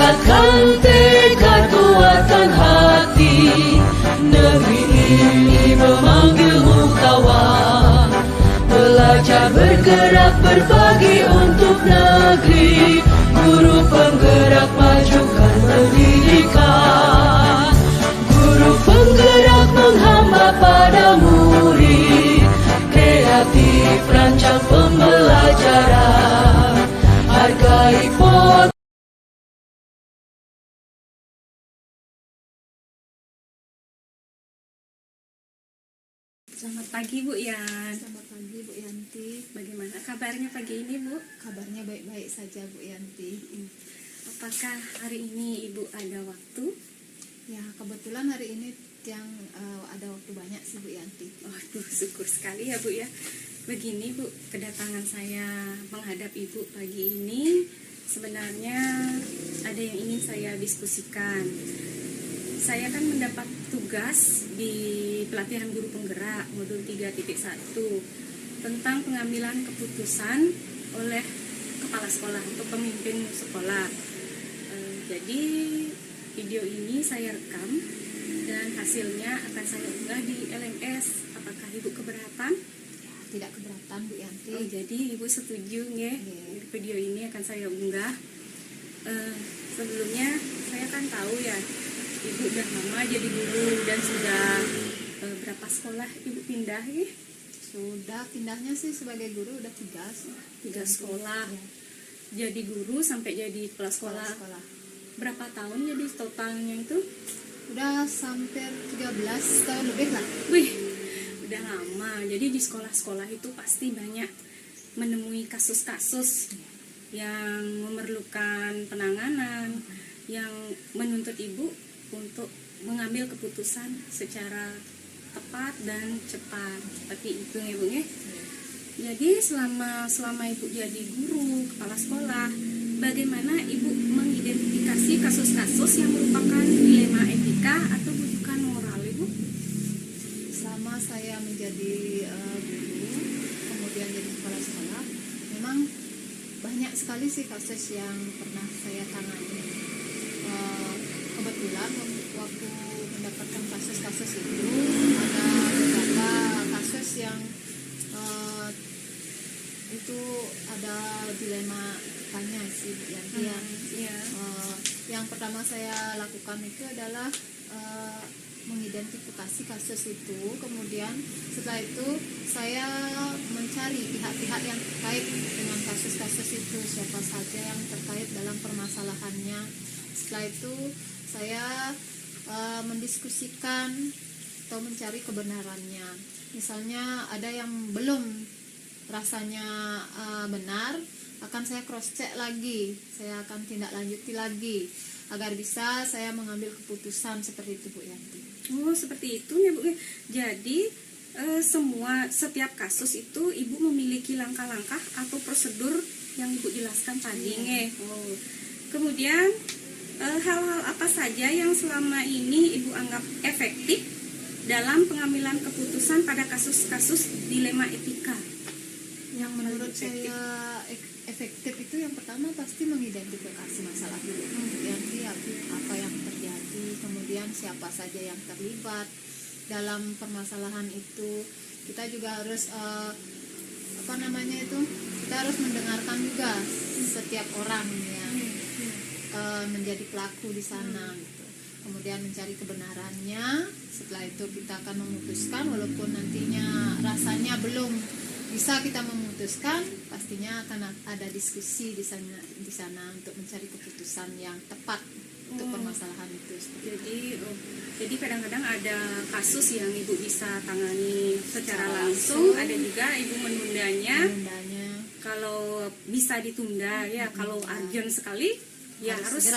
kuatkan tekad, kuatkan hati. Negeri ini memanggilmu kawan. Belajar bergerak berbagi untuk negeri. Guru penggerak majukan pendidikan. Guru penggerak menghamba pada murid. Kreatif rancang pembelajaran. Hargai pot. Selamat pagi Bu Yan. Selamat pagi Bu Yanti. Bagaimana kabarnya pagi ini Bu? Kabarnya baik-baik saja Bu Yanti. Apakah hari ini Ibu ada waktu? Ya kebetulan hari ini yang ada waktu banyak sih Bu Yanti. Waduh, syukur sekali ya Bu ya. Begini Bu, kedatangan saya menghadap Ibu pagi ini sebenarnya ada yang ingin saya diskusikan. Saya kan mendapat tugas di pelatihan guru penggerak modul 3.1 tentang pengambilan keputusan oleh kepala sekolah atau pemimpin sekolah. Jadi video ini saya rekam dan hasilnya akan saya unggah di LMS. Apakah Ibu keberatan? Tidak keberatan Bu Yanti. Oh, jadi Ibu setuju nggih? Video ini akan saya unggah. Sebelumnya saya kan tahu ya, Ibu udah lama jadi guru dan sudah berapa sekolah Ibu pindah ya? Sudah pindahnya sih sebagai guru udah 3 sekolah. Ya. Jadi guru sampai jadi kepala sekolah. Berapa tahun jadi totalnya itu? Udah hampir 13 tahun lebih lah. Wih, udah lama. Jadi di sekolah-sekolah itu pasti banyak menemui kasus-kasus yang memerlukan penanganan, yang menuntut Ibu untuk mengambil keputusan secara tepat dan cepat. Tapi itu ya Bu ya. Jadi selama Ibu jadi guru, kepala sekolah, bagaimana Ibu mengidentifikasi kasus-kasus yang merupakan dilema etika atau bujukan moral Ibu? Selama saya menjadi guru, kemudian jadi kepala sekolah, memang banyak sekali sih kasus yang pernah saya tangani. Kebetulan waktu mendapatkan kasus-kasus itu ada beberapa kasus yang itu ada dilema etikanya sih yang yang pertama saya lakukan itu adalah mengidentifikasi kasus itu, kemudian setelah itu saya mencari pihak-pihak yang terkait dengan kasus-kasus itu, siapa saja yang terkait dalam permasalahannya. Setelah itu saya mendiskusikan atau mencari kebenarannya. Misalnya ada yang belum rasanya benar, akan saya cross check lagi, saya akan tindak lanjuti lagi agar bisa saya mengambil keputusan seperti itu Bu Yanti. Oh, seperti itu ya Bu. Jadi setiap kasus itu Ibu memiliki langkah-langkah atau prosedur yang Ibu jelaskan tadi nggih. Oh. Kemudian hal-hal apa saja yang selama ini Ibu anggap efektif dalam pengambilan keputusan pada kasus-kasus dilema etika? Yang menurut saya efektif itu yang pertama pasti mengidentifikasi masalah dulu. Kemudian apa yang terjadi, kemudian siapa saja yang terlibat dalam permasalahan itu. Kita juga harus kita harus mendengarkan juga setiap orang yang menjadi pelaku di sana gitu. Kemudian mencari kebenarannya. Setelah itu kita akan memutuskan, walaupun nantinya rasanya belum bisa kita memutuskan, pastinya akan ada diskusi di sana untuk mencari keputusan yang tepat untuk permasalahan itu. Jadi kadang-kadang ada kasus yang Ibu bisa tangani secara langsung, ada juga Ibu menundanya. Kalau bisa ditunda ya, kalau urgent sekali ya harus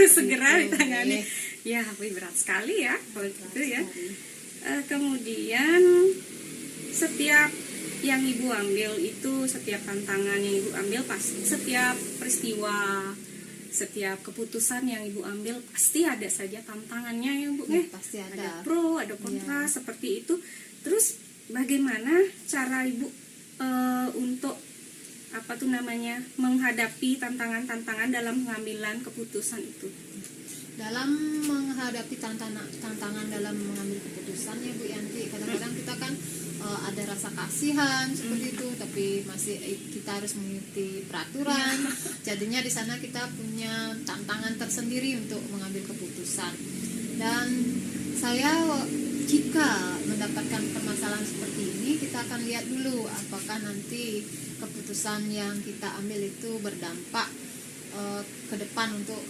segera ditangani. Ya, berat sekali ya kalau gitu ya. Kemudian setiap yang Ibu ambil itu, setiap tantangan yang Ibu ambil, pasti setiap peristiwa, setiap keputusan yang Ibu ambil pasti ada saja tantangannya ya Bu. Pasti ada pro, ada kontra seperti itu. Terus bagaimana cara Ibu untuk menghadapi tantangan-tantangan dalam pengambilan keputusan itu? Dalam menghadapi tantangan dalam mengambil keputusan ya Bu Yanti, kadang-kadang kita kan ada rasa kasihan seperti itu, tapi masih kita harus mengikuti peraturan. Jadinya di sana kita punya tantangan tersendiri untuk mengambil keputusan. Dan saya jika mendapatkan permasalahan seperti ini, kita akan lihat dulu apakah nanti keputusan yang kita ambil itu berdampak ke depan untuk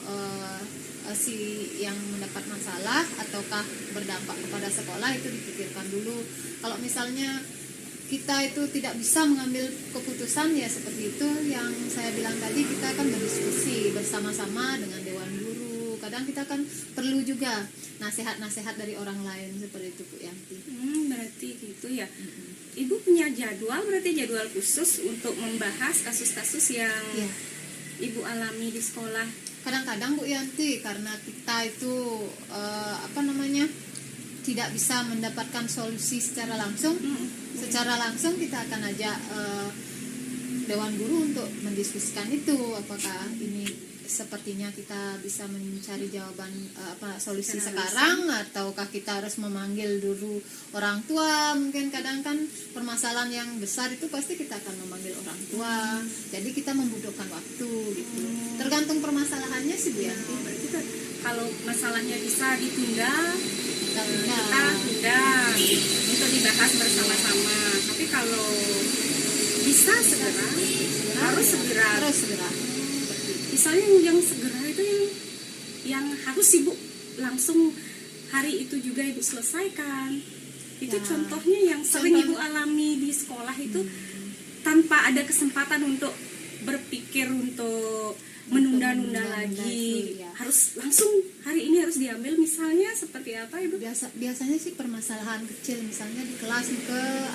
si yang mendapat masalah ataukah berdampak kepada sekolah, itu dipikirkan dulu. Kalau misalnya kita itu tidak bisa mengambil keputusan, ya seperti itu yang saya bilang tadi, kita akan berdiskusi bersama-sama dengan dewan guru. Kadang kita kan perlu juga nasihat-nasihat dari orang lain seperti itu Bu Yanti. Berarti gitu ya. Ibu punya jadwal khusus untuk membahas kasus-kasus yang Ibu alami di sekolah. Kadang-kadang Bu Yanti, karena kita itu tidak bisa mendapatkan solusi secara langsung, kita akan ajak dewan guru untuk mendiskusikan itu, apakah ini sepertinya kita bisa mencari jawaban solusi sekarang, ataukah kita harus memanggil dulu orang tua. Mungkin kadang kan permasalahan yang besar itu pasti kita akan memanggil orang tua, jadi kita membutuhkan waktu gitu. Tergantung permasalahannya sih Bu Yanti. Berarti kalau masalahnya bisa ditunda, kita tunda untuk dibahas bersama-sama. Tapi kalau bisa segera, harus segera. Misalnya yang segera itu yang harus Ibu langsung hari itu juga Ibu selesaikan. Itu contohnya yang sering Ibu alami di sekolah itu, tanpa ada kesempatan untuk berpikir untuk menunda-nunda lagi. Harus langsung hari ini harus diambil, misalnya seperti apa Ibu? Biasanya sih permasalahan kecil, misalnya di kelas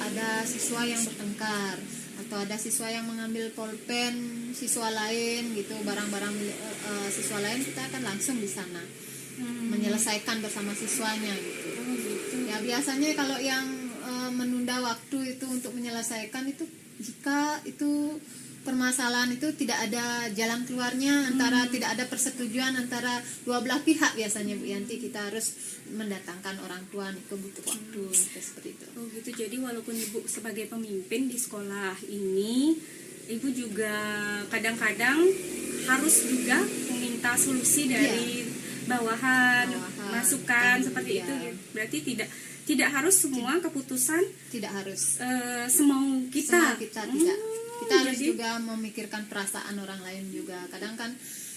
ada siswa yang bertengkar, atau ada siswa yang mengambil pulpen siswa lain gitu, barang-barang siswa lain, kita akan langsung di sana menyelesaikan bersama siswanya gitu. Ya biasanya kalau yang menunda waktu itu untuk menyelesaikan itu, jika itu permasalahan itu tidak ada jalan keluarnya, tidak ada persetujuan antara dua belah pihak, biasanya Bu Yanti kita harus mendatangkan orang tua, itu butuh waktu seperti itu. Oh gitu. Jadi walaupun Ibu sebagai pemimpin di sekolah ini, Ibu juga kadang-kadang harus juga meminta solusi dari bawahan, masukan seperti itu. Berarti tidak harus semua keputusan, tidak harus semau kita. Kita harus juga memikirkan perasaan orang lain juga. Kadang kan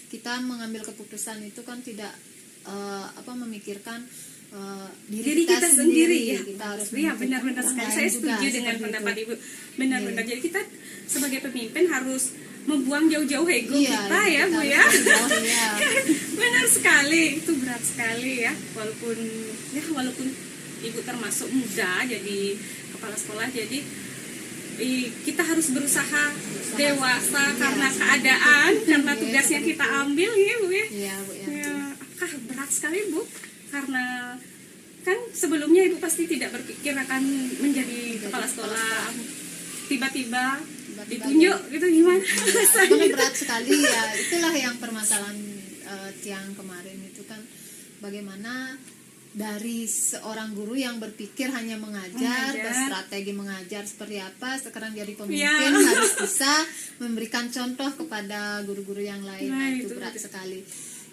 kita mengambil keputusan itu kan tidak memikirkan diri kita sendiri. Ya. Kita harus benar-benar sekali. Saya setuju dengan pendapat Ibu. Benar-benar. Jadi kita sebagai pemimpin harus membuang jauh-jauh ego kita ya Bu ya. Benar sekali. Itu berat sekali ya. Walaupun Ibu termasuk muda jadi kepala sekolah, jadi kita harus berusaha dewasa karena keadaan, karena tugas yang kita ambil ya Bu ya. Iya Bu ya. Apakah berat sekali Bu? Karena kan sebelumnya Ibu pasti tidak berpikir akan menjadi kepala sekolah, tiba-tiba ditunjuk gitu, gimana? Rasanya berat sekali ya. Itulah yang permasalahan yang kemarin itu kan, bagaimana dari seorang guru yang berpikir hanya mengajar, strategi mengajar seperti apa, sekarang jadi pemimpin harus bisa memberikan contoh kepada guru-guru yang lain. Itu berat sekali.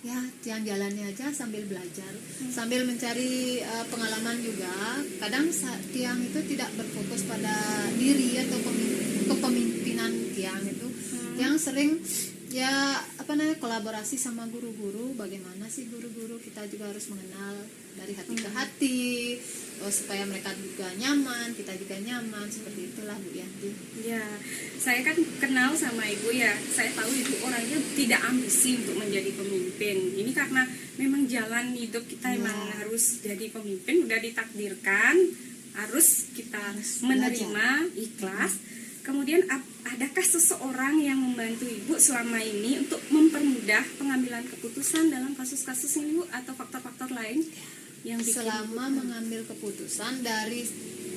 Ya, yang jalannya aja sambil belajar, sambil mencari pengalaman juga. Kadang Tiang itu tidak berfokus pada diri atau kepemimpinan Tiang itu. Tiang sering kolaborasi sama guru-guru. Bagaimana sih guru-guru, kita juga harus mengenal dari hati ke hati, supaya mereka juga nyaman, kita juga nyaman, seperti itulah Bu Yanti. Ya, saya kan kenal sama Ibu ya, saya tahu Ibu orangnya tidak ambisi untuk menjadi pemimpin. Ini karena memang jalan hidup kita emang harus jadi pemimpin, udah ditakdirkan, harus kita menerima, ikhlas. Kemudian adakah seseorang yang membantu Ibu selama ini untuk mempermudah pengambilan keputusan dalam kasus-kasus ini Bu, atau faktor-faktor lain yang selama mengambil keputusan? Dari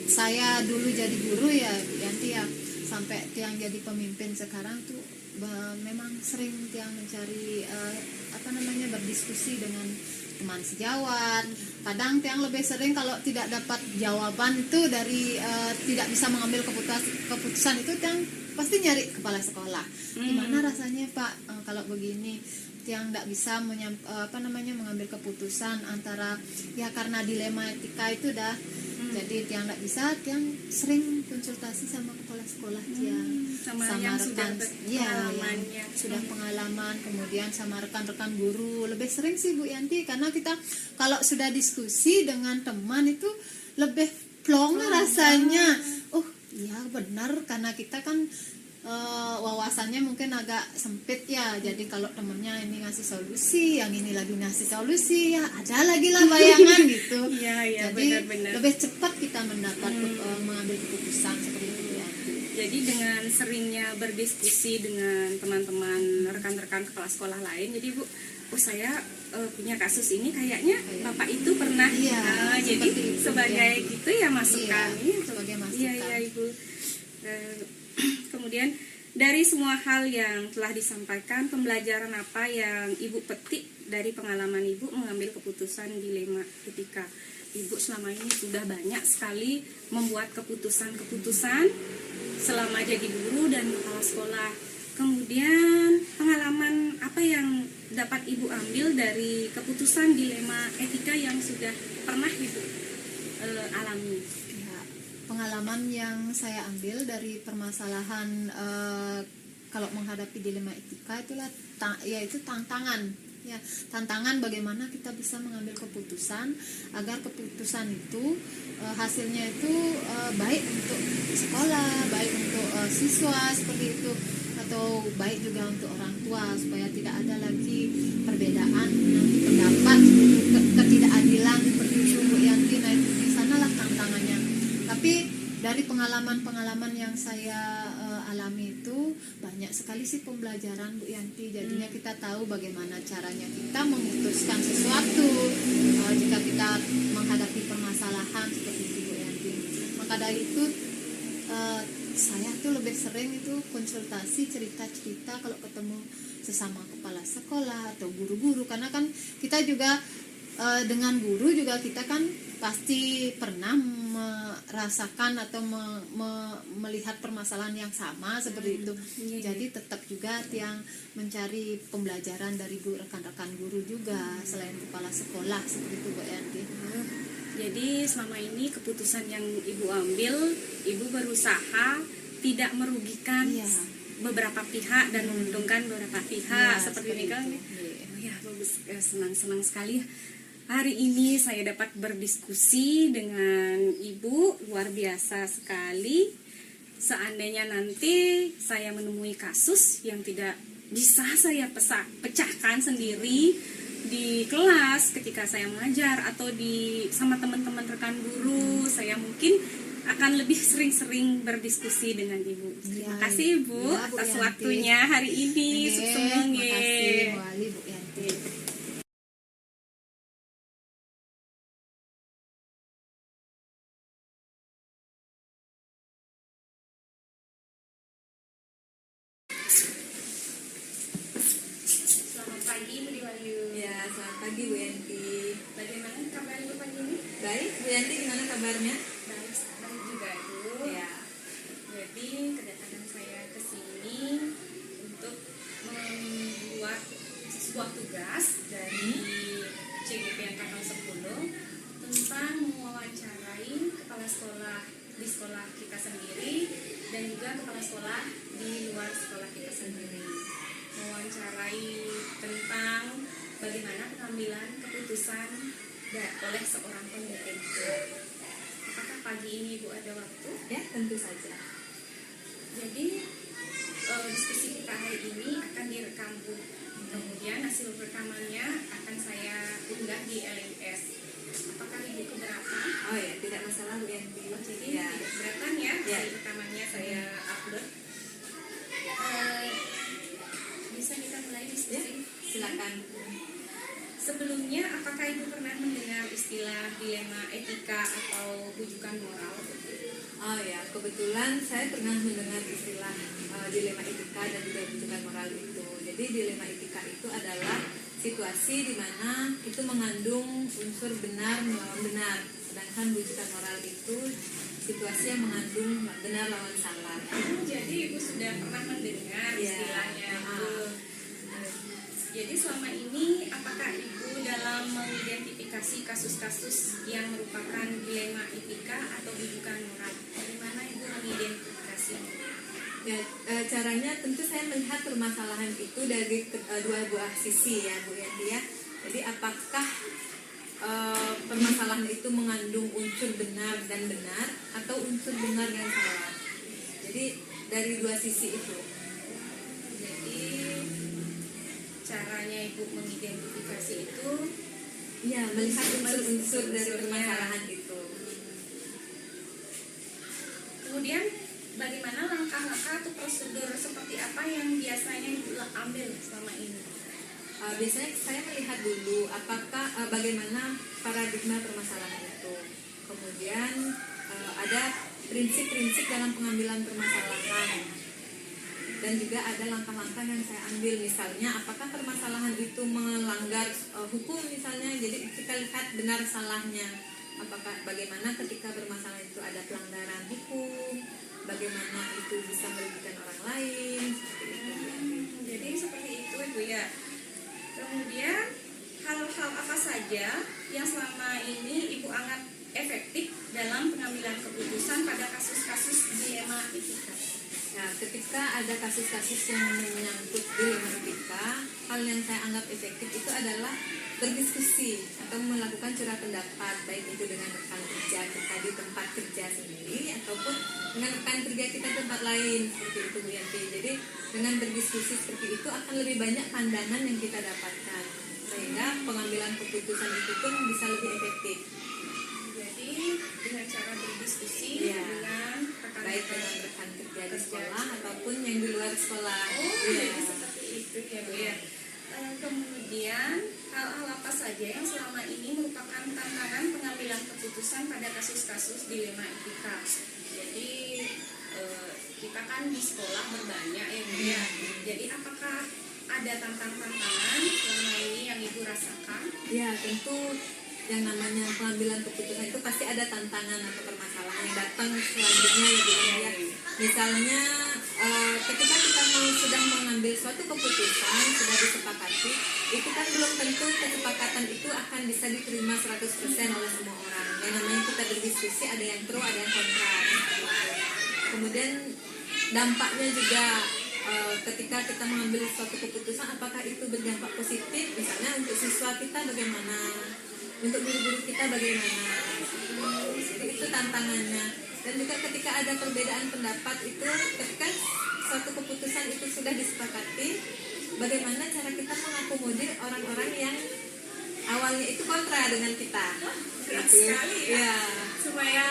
saya dulu jadi guru ya Bu Yanti ya, sampai tiang jadi pemimpin sekarang tuh memang sering tiang mencari berdiskusi dengan teman sejawat. Kadang tiang lebih sering kalau tidak dapat jawaban itu dari tidak bisa mengambil keputusan itu, tiang pasti nyari kepala sekolah. Gimana rasanya Pak kalau begini? Tiang tidak bisa mengambil keputusan antara karena dilema etika itu dah. Jadi tiang tidak bisa, tiang sering konsultasi sama kepala sekolah tiang, sama yang rekan, sudah pengalaman, kemudian sama rekan-rekan guru. Lebih sering sih Bu Yanti, karena kita kalau sudah diskusi dengan teman itu lebih plong rasanya. Oh iya benar, karena kita kan wawasannya mungkin agak sempit ya. Jadi kalau temennya ini ngasih solusi, yang ini lagi ngasih solusi, ya ada lagi lah bayangan gitu. Iya, jadi benar-benar. lebih cepat kita mendapat mengambil keputusan seperti itu ya. Jadi dengan seringnya berdiskusi dengan teman-teman rekan-rekan kepala sekolah lain, jadi Bu, saya punya kasus ini kayaknya Bapak itu pernah, jadi itu, sebagai gitu ya masukan, sebagai masukan. Iya Ibu. Kemudian dari semua hal yang telah disampaikan, pembelajaran apa yang Ibu petik dari pengalaman Ibu mengambil keputusan dilema etika? Ibu selama ini sudah banyak sekali membuat keputusan-keputusan selama jadi guru dan kepala sekolah. Kemudian pengalaman apa yang dapat Ibu ambil dari keputusan dilema etika yang sudah pernah Ibu alami? Pengalaman yang saya ambil dari permasalahan kalau menghadapi dilema etika itulah yaitu tantangan bagaimana kita bisa mengambil keputusan agar keputusan itu hasilnya itu baik untuk sekolah, baik untuk siswa seperti itu, atau baik juga untuk orang tua, supaya tidak ada lagi perbedaan pendapat, ketidakadilan seperti itu Bu Yanti. Nah itu di sanalah tantangannya. Tapi dari pengalaman-pengalaman yang saya alami itu banyak sekali sih pembelajaran Bu Yanti. Jadinya kita tahu bagaimana caranya kita memutuskan sesuatu jika kita menghadapi permasalahan seperti itu Bu Yanti. Maka dari itu saya tuh lebih sering itu konsultasi, cerita-cerita kalau ketemu sesama kepala sekolah atau guru-guru, karena kan kita juga dengan guru juga kita kan pasti pernah merasakan atau melihat permasalahan yang sama seperti itu. Jadi tetap juga yang mencari pembelajaran dari rekan-rekan guru juga selain kepala sekolah seperti itu Bu Yanti. Jadi selama ini keputusan yang Ibu ambil, Ibu berusaha tidak merugikan beberapa pihak dan menguntungkan beberapa pihak seperti ini kan? Ya bagus, senang sekali. Hari ini saya dapat berdiskusi dengan Ibu, luar biasa sekali. Seandainya nanti saya menemui kasus yang tidak bisa saya pecahkan sendiri di kelas ketika saya mengajar atau sama teman-teman rekan guru, saya mungkin akan lebih sering-sering berdiskusi dengan Ibu. Terima kasih Ibu atas waktunya hari ini. Terima kasih Bu Yanti. Selamat pagi Bu Diwayu. Ya, selamat pagi Bu Yanti. Bagaimana kabar Ibu pagi ini? Baik, Bu Yanti gimana kabarnya? Baik juga Ibu. Ya. Jadi kedatangan saya ke sini untuk membuat sebuah tugas dari CGP Angkatan 10 tentang mewawancarai kepala sekolah di sekolah kita sendiri dan juga kepala sekolah di luar sekolah kita sendiri. Mewawancarai tentang bagaimana pengambilan keputusan oleh seorang pemimpin. Apakah pagi ini Ibu ada waktu? Ya, tentu saja. Jadi diskusi kita hari ini akan direkam Bu. Kemudian hasil rekamannya akan saya unggah di LMS. Apakah Ibu keberatan? Oh ya, tidak masalah Bu Yanti. Jadi Ya. tidak keberatan ya, Ya. hasil rekamannya saya upload. Bisa kita mulai diskusi? Ya, silakan. Sebelumnya, apakah Ibu pernah mendengar istilah dilema etika atau rujukan moral? Oh ya, kebetulan saya pernah mendengar istilah dilema etika dan juga rujukan moral itu. Jadi dilema etika itu adalah situasi di mana itu mengandung unsur benar melawan benar. Sedangkan rujukan moral itu situasi yang mengandung benar lawan salah. Jadi Ibu sudah pernah mendengar Iya. istilahnya. Jadi selama ini apakah Ibu dalam mengidentifikasi kasus-kasus yang merupakan dilema etika atau rujukan moral? Bagaimana Ibu mengidentifikasi? Ya, caranya tentu saya melihat permasalahan itu dari dua buah sisi ya Bu Yanti ya. Jadi apakah permasalahan itu mengandung unsur benar dan benar atau unsur benar dan salah. Jadi dari dua sisi itu. Jadi caranya Ibu mengidentifikasi itu Ya, melihat unsur-unsur dari Unsurnya. permasalahan itu. kemudian bagaimana langkah-langkah atau prosedur seperti apa yang biasanya Ibu ambil selama ini? Biasanya saya melihat dulu apakah bagaimana paradigma permasalahan itu. Kemudian ada prinsip-prinsip dalam pengambilan permasalahan. Dan juga ada langkah-langkah yang saya ambil, misalnya apakah permasalahan itu melanggar hukum misalnya, jadi kita lihat benar salahnya. Apakah bagaimana ketika permasalahan itu ada pelanggaran hukum, bagaimana itu bisa merugikan orang lain, seperti itu. Jadi seperti itu Ibu ya. Kemudian hal-hal apa saja yang selama ini Ibu anggap efektif dalam pengambilan keputusan pada kasus-kasus dilema etika? Nah, ketika ada kasus-kasus yang menyangkut dilema etika, hal yang saya anggap efektif itu adalah berdiskusi atau melakukan curah pendapat, baik itu dengan rekan kerja kita di tempat kerja sendiri ataupun dengan rekan kerja kita di tempat lain, seperti itu Bu Yanti. Jadi dengan berdiskusi seperti itu akan lebih banyak pandangan yang kita dapatkan, sehingga pengambilan keputusan itu pun bisa lebih efektif. Jadi dengan cara berdiskusi Iya. dengan Baik dengan rekan kerja di sekolah ataupun yang di luar sekolah. Oh, Iya. jadi seperti itu ya Bu ya. Kemudian hal-hal apa saja yang selama ini merupakan tantangan pengambilan keputusan pada kasus-kasus dilema etika? Jadi kita kan di sekolah berbanyak ya Bu ya. Jadi apakah ada tantangan-tantangan selama ini yang Ibu rasakan? Ya, tentu yang namanya pengambilan keputusan itu pasti ada tantangan atau permasalahan yang datang selanjutnya ya Bu ya. Misalnya ketika kita sudah mengambil suatu keputusan, sudah disepakati, itu kan belum tentu kesepakatan itu akan bisa diterima 100% oleh semua orang. Yang namanya kita berdiskusi, ada yang pro, ada yang kontra. Kemudian dampaknya juga ketika kita mengambil suatu keputusan, apakah itu berdampak positif, misalnya untuk siswa kita bagaimana, untuk guru-guru kita bagaimana. Jadi itu tantangannya. Dan juga ketika ada perbedaan pendapat itu, ketika suatu keputusan itu sudah disepakati, bagaimana cara kita mengakomodir orang-orang yang awalnya itu kontra dengan kita. Berat Gitu. sekali ya. Ya. Supaya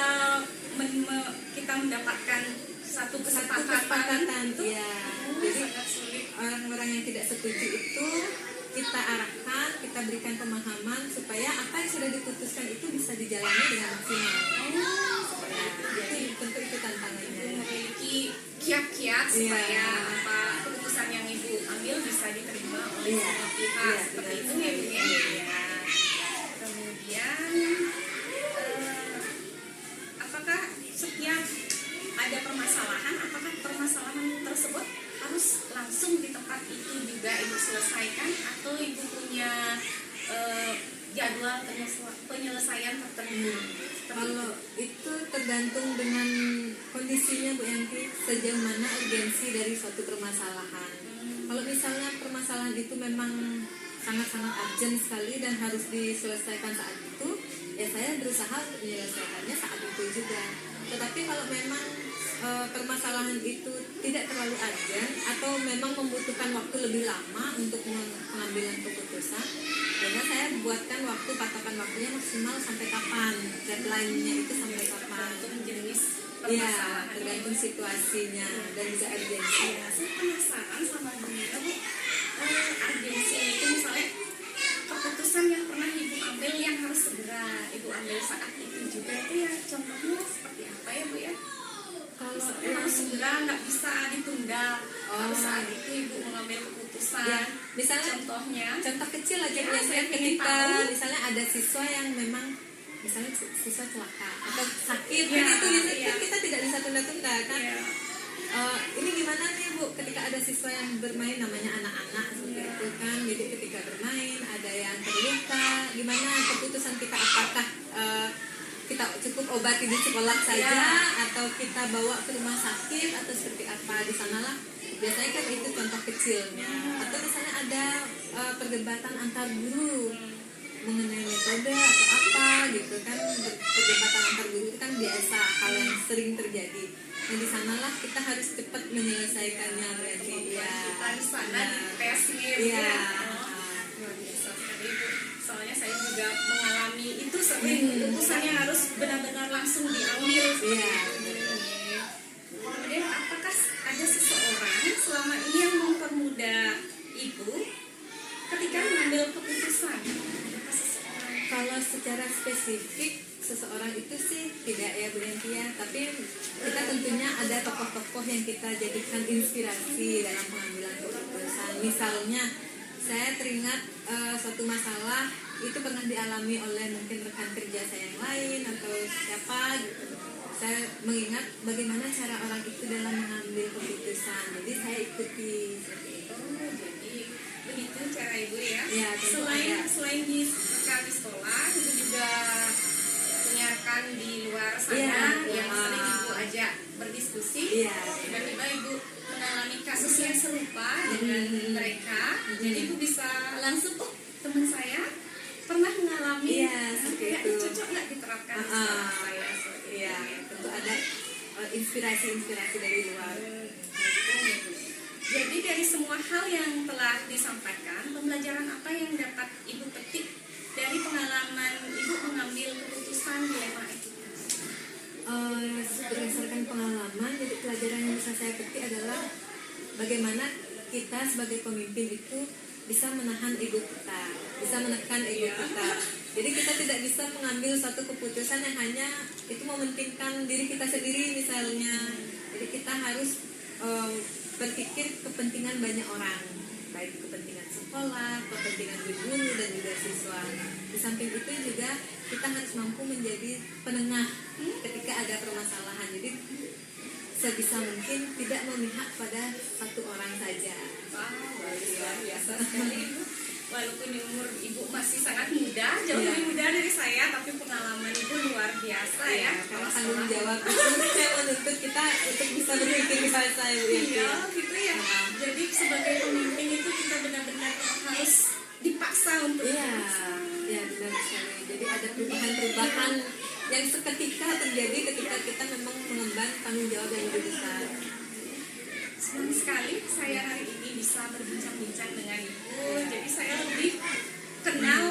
kita mendapatkan satu Kesepakatan, kesepakatan itu ya. Jadi sangat sulit. orang-orang yang tidak setuju itu kita arahkan, kita berikan pemahaman supaya apa yang sudah diputuskan itu bisa dijalani dengan maksimal. Ya, jadi tentu itu tantangannya. Memiliki kiat-kiat supaya Iya. apa keputusan yang Ibu ambil bisa diterima oleh Iya. semua pihak. Iya, Seperti benar. itu ya Bu ya. Iya. Kemudian apakah setiap ada permasalahan, apakah permasalahan tersebut harus langsung di tempat itu juga Ibu selesaikan atau Ibu punya jadwal penyelesaian tertentu? Kalau itu tergantung dengan kondisinya Bu Yanti, sejauh mana urgensi dari suatu permasalahan. Kalau misalnya permasalahan itu memang sangat-sangat urgent sekali dan harus diselesaikan saat itu, ya saya berusaha untuk menyelesaikannya saat itu juga. Tetapi kalau memang permasalahan itu tidak terlalu urgent atau memang membutuhkan waktu lebih lama untuk pengambilan keputusan, sehingga saya buatkan waktu, patokan waktunya maksimal sampai kapan, deadline-nya itu sampai kapan. Untuk jenis Iya, permasalahan. tergantung situasinya dan juga urgensi. Ya, saya penasaran sama dunia Bu, urgensi itu misalnya keputusan ambil saat itu juga itu ya contohnya seperti apa ya Bu ya? Kalau Harus segera, nggak bisa ditunda. Harus saat itu Ibu mengambil keputusan. ya, misalnya Contohnya, contoh kecil aja Ya, biasanya saya ingin ketika tahu. misalnya ada siswa yang memang misalnya siswa celaka atau sakit Ya, gitu biasanya ya. kita tidak bisa tunda-tunda kan. ya, Ini gimana nih Bu ketika ada siswa yang bermain, namanya anak-anak seperti itu kan, jadi ketika bermain ada yang terluka, gimana keputusan kita, apakah kita cukup obati di sekolah saja atau kita bawa ke rumah sakit atau seperti apa, di sanalah biasanya kan itu contoh kecilnya. Atau misalnya ada perdebatan antar guru mengenai metode atau apa gitu kan, perdebatan antar guru itu kan biasa, hal yang sering terjadi. Nah di sanalah kita harus cepat menyelesaikannya berarti ya. kita di sana di tes gitu Iya. ya. Luar biasa sekali Bu. Soalnya saya juga mengalami itu sering keputusannya harus benar-benar langsung diambil. Iya. Kemudian apakah ada seseorang selama ini yang mempermudah Ibu ketika mengambil keputusan? Apakah seseorang? Kalau secara spesifik seseorang itu sih tidak ya Bu Yanti ya, tapi kita tentunya ada tokoh-tokoh yang kita jadikan inspirasi dalam pengambilan keputusan. Misalnya saya teringat suatu masalah itu pernah dialami oleh mungkin rekan kerja saya yang lain atau siapa gitu. Saya mengingat bagaimana cara orang itu dalam mengambil keputusan, jadi saya ikuti seperti itu. Jadi begitu cara Ibu ya. Iya, tentu ada. Selain di sekolah, Ibu juga menyiarkan di luar sana Iya, yang iya. sering Ibu ajak berdiskusi. Iya. Tiba-tiba Ibu mengalami kasus yang serupa dengan mereka, jadi Ibu bisa langsung, oh teman saya pernah mengalami, Iya, seperti kayak itu. cocok nggak diterapkan di sekolah saya? Seperti Iya, itu. tentu ada inspirasi-inspirasi dari luar. Jadi dari semua hal yang telah disampaikan, pembelajaran apa yang dapat Ibu petik dari pengalaman Ibu mengambil keputusan dilema etika? Berdasarkan pengalaman, jadi pelajaran yang bisa saya petik adalah bagaimana kita sebagai pemimpin itu bisa menahan ego kita, bisa menekan ego kita. Jadi kita tidak bisa mengambil satu keputusan yang hanya itu mementingkan diri kita sendiri misalnya. Jadi kita harus berpikir kepentingan banyak orang, baik kepentingan sekolah, kepentingan guru dan juga siswa. Di samping itu juga kita harus mampu menjadi penengah ketika ada permasalahan. Jadi sebisa mungkin tidak memihak pada satu orang saja. Luar biasa sekali Ibu. Walaupun di umur Ibu masih sangat muda, jauh Iya. lebih muda dari saya, tapi pengalaman Ibu luar biasa ya. Karena tanggung jawab itu menuntut kita untuk bisa berpikir dewasa ya Bu Yanti. Iya, gitu ya. Jadi sebagai pemimpin itu kita benar-benar harus dipaksa untuk Iya, ya benar sekali. Jadi ada perubahan-perubahan yang seketika terjadi ketika kita memang mengemban tanggung jawab yang lebih besar. Senang sekali saya hari ini bisa berbincang-bincang dengan Ibu. Jadi saya lebih kenal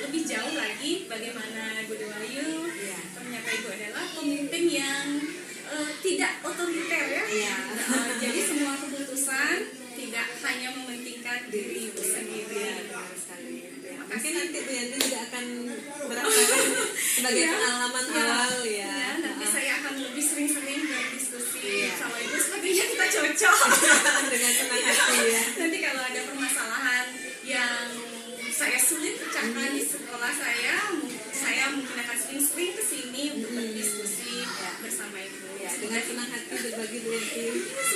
lebih jauh lagi bagaimana Ibu Dewayu. Iya. Ternyata Ibu adalah pemimpin yang tidak otoriter ya. Iya. Jadi semua keputusan tidak hanya mementingkan diri Ibu sendiri. Iya, benar sekali. Mungkin nanti Bu Yanti juga akan merasakan sebagai Iya. pengalaman awal ya. Ya, nanti saya akan lebih sering-sering berdiskusi Iya. sama Ibu. Sepertinya kita cocok. Dengan senang hati ya. Nanti kalau ada permasalahan yang saya sulit pecahkan di sekolah saya mungkin akan sering-sering ke sini untuk berdiskusi bersama Ibu. Ya, dengan senang hati berbagi Bu Yanti.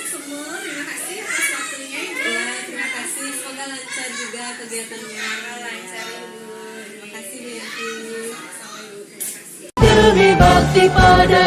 Semua terima kasih atas waktunya Ibu. Ya, terima kasih. Semoga lancar juga kegiatannya. Lancar Ibu. Terima kasih Bu Yanti. Sama Ibu. Terima kasih. demi bakti pada